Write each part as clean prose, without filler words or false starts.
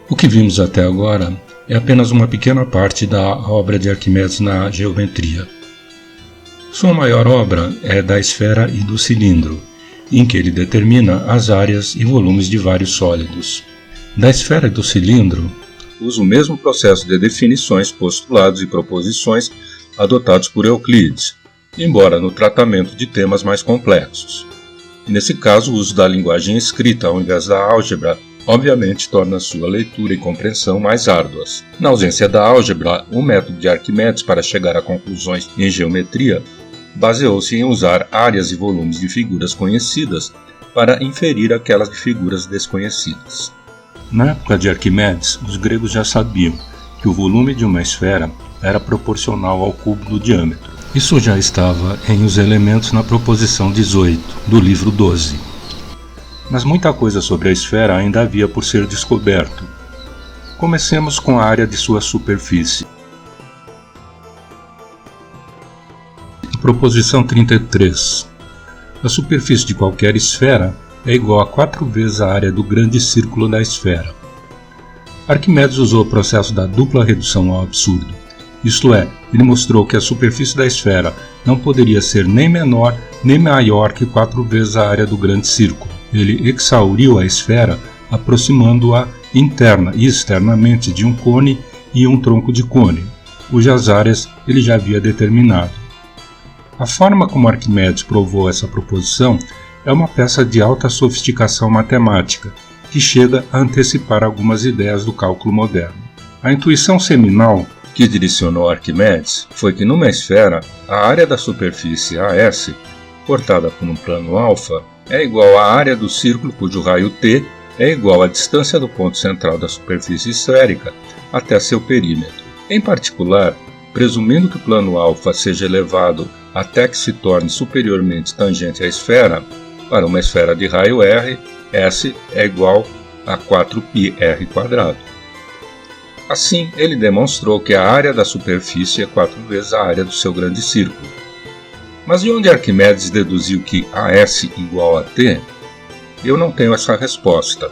O que vimos até agora é apenas uma pequena parte da obra de Arquimedes na geometria. Sua maior obra é da esfera e do cilindro, em que ele determina as áreas e volumes de vários sólidos. Da esfera e do cilindro, usa o mesmo processo de definições, postulados e proposições adotados por Euclides, embora no tratamento de temas mais complexos. Nesse caso, o uso da linguagem escrita ao invés da álgebra obviamente torna sua leitura e compreensão mais árduas. Na ausência da álgebra, o método de Arquimedes para chegar a conclusões em geometria baseou-se em usar áreas e volumes de figuras conhecidas para inferir aquelas de figuras desconhecidas. Na época de Arquimedes, os gregos já sabiam que o volume de uma esfera era proporcional ao cubo do diâmetro. Isso já estava em Os Elementos na proposição 18, do livro 12. Mas muita coisa sobre a esfera ainda havia por ser descoberto. Comecemos com a área de sua superfície. Proposição 33. A superfície de qualquer esfera é igual a 4 vezes a área do grande círculo da esfera. Arquimedes usou o processo da dupla redução ao absurdo. Isto é, ele mostrou que a superfície da esfera não poderia ser nem menor nem maior que 4 vezes a área do grande círculo. Ele exauriu a esfera, aproximando-a interna e externamente de um cone e um tronco de cone, cujas áreas ele já havia determinado. A forma como Arquimedes provou essa proposição é uma peça de alta sofisticação matemática, que chega a antecipar algumas ideias do cálculo moderno. A intuição seminal que direcionou Arquimedes foi que numa esfera, a área da superfície AS, cortada por um plano alfa, é igual à área do círculo cujo raio T é igual à distância do ponto central da superfície esférica até seu perímetro. Em particular, presumindo que o plano alfa seja elevado até que se torne superiormente tangente à esfera, para uma esfera de raio R, S é igual a 4πr². Assim, ele demonstrou que a área da superfície é 4 vezes a área do seu grande círculo. Mas de onde Arquimedes deduziu que AS igual a T? Eu não tenho essa resposta.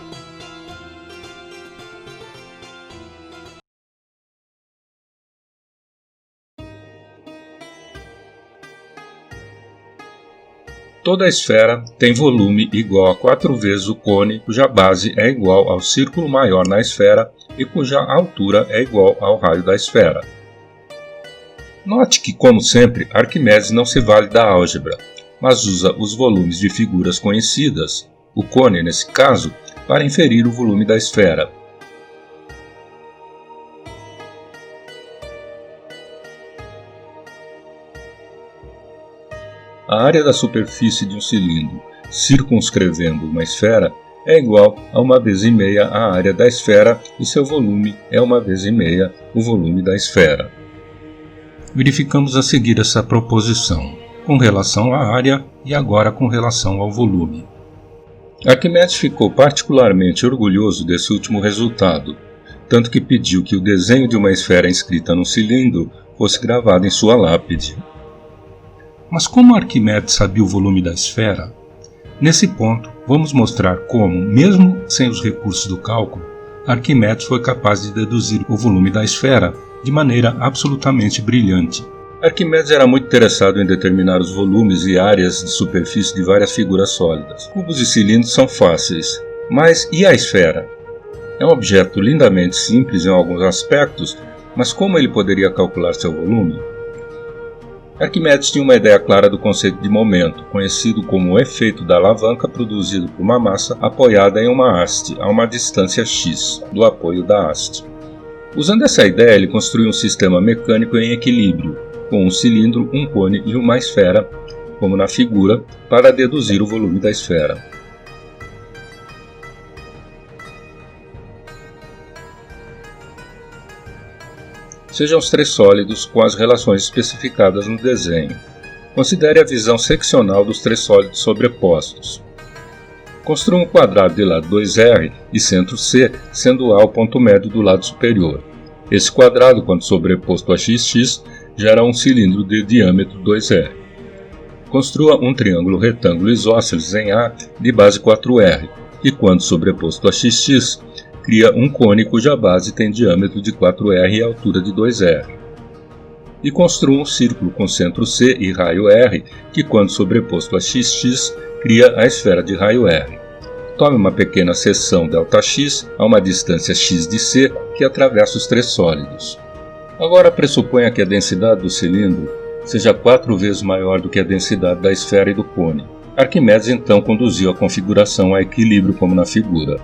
Toda esfera tem volume igual a 4 vezes o cone, cuja base é igual ao círculo maior na esfera e cuja altura é igual ao raio da esfera. Note que, como sempre, Arquimedes não se vale da álgebra, mas usa os volumes de figuras conhecidas, o cone nesse caso, para inferir o volume da esfera. A área da superfície de um cilindro, circunscrevendo uma esfera, é igual a 1 vez e meia a área da esfera e seu volume é 1 vez e meia o volume da esfera. Verificamos a seguir essa proposição, com relação à área e agora com relação ao volume. Arquimedes ficou particularmente orgulhoso desse último resultado, tanto que pediu que o desenho de uma esfera inscrita num cilindro fosse gravado em sua lápide. Mas como Arquimedes sabia o volume da esfera? Nesse ponto, vamos mostrar como, mesmo sem os recursos do cálculo, Arquimedes foi capaz de deduzir o volume da esfera de maneira absolutamente brilhante. Arquimedes era muito interessado em determinar os volumes e áreas de superfície de várias figuras sólidas. Cubos e cilindros são fáceis, mas e a esfera? É um objeto lindamente simples em alguns aspectos, mas como ele poderia calcular seu volume? Arquimedes tinha uma ideia clara do conceito de momento, conhecido como o efeito da alavanca produzido por uma massa apoiada em uma haste a uma distância x do apoio da haste. Usando essa ideia, ele construiu um sistema mecânico em equilíbrio, com um cilindro, um cone e uma esfera, como na figura, para deduzir o volume da esfera. Sejam os três sólidos com as relações especificadas no desenho. Considere a visão seccional dos três sólidos sobrepostos. Construa um quadrado de lado 2R e centro C, sendo A o ponto médio do lado superior. Esse quadrado, quando sobreposto a XX, gera um cilindro de diâmetro 2R. Construa um triângulo retângulo isósceles em A de base 4R, e quando sobreposto a XX, cria um cone cuja base tem diâmetro de 4R e altura de 2R. E construa um círculo com centro C e raio R, que quando sobreposto a XX, cria a esfera de raio R. Tome uma pequena seção ΔX a uma distância x de C que atravessa os três sólidos. Agora pressuponha que a densidade do cilindro seja 4 vezes maior do que a densidade da esfera e do cone. Arquimedes então conduziu a configuração a equilíbrio como na figura.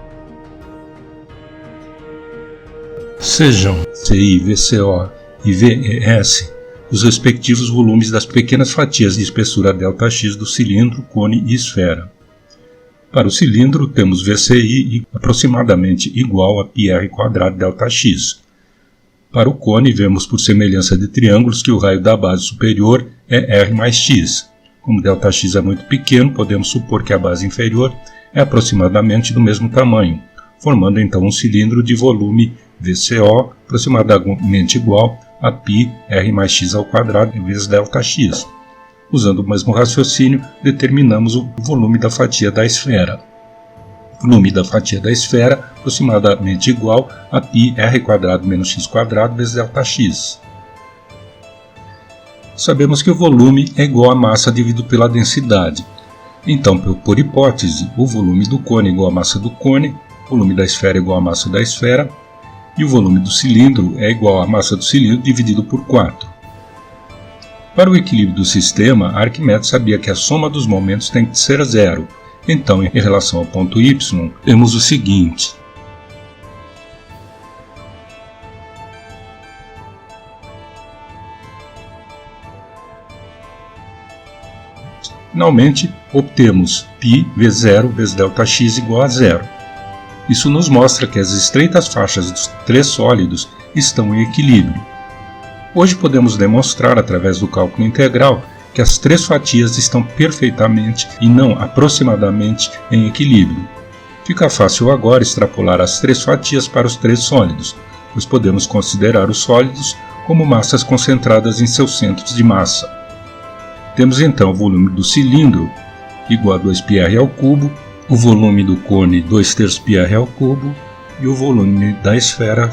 Sejam CI, VCO e VES os respectivos volumes das pequenas fatias de espessura ΔX do cilindro, cone e esfera. Para o cilindro temos VCI aproximadamente igual a πr² ΔX. Para o cone vemos por semelhança de triângulos que o raio da base superior é R mais x. Como ΔX é muito pequeno, podemos supor que a base inferior é aproximadamente do mesmo tamanho, formando então um cilindro de volume VCO aproximadamente igual a πr mais x² vezes ΔX. Usando o mesmo raciocínio, determinamos o volume da fatia da esfera. O volume da fatia da esfera aproximadamente igual a πr² menos x² vezes ΔX. Sabemos que o volume é igual à massa dividido pela densidade. Então, por hipótese, o volume do cone é igual à massa do cone, o volume da esfera é igual à massa da esfera, e o volume do cilindro é igual à massa do cilindro dividido por 4. Para o equilíbrio do sistema, Arquimedes sabia que a soma dos momentos tem que ser zero. Então, em relação ao ponto y, temos o seguinte. Finalmente, obtemos π/0 vezes ΔX igual a zero. Isso nos mostra que as estreitas faixas dos três sólidos estão em equilíbrio. Hoje podemos demonstrar, através do cálculo integral, que as três fatias estão perfeitamente e não aproximadamente em equilíbrio. Fica fácil agora extrapolar as três fatias para os três sólidos, pois podemos considerar os sólidos como massas concentradas em seus centros de massa. Temos então o volume do cilindro igual a 2πr², o volume do cone 2/3 πr³ e o volume da esfera,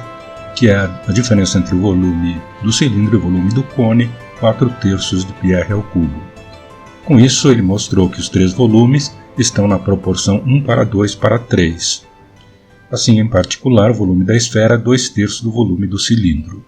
que é a diferença entre o volume do cilindro e o volume do cone, 4/3 de πr³. Com isso, ele mostrou que os três volumes estão na proporção 1:2:3. Assim, em particular, o volume da esfera é 2/3 do volume do cilindro.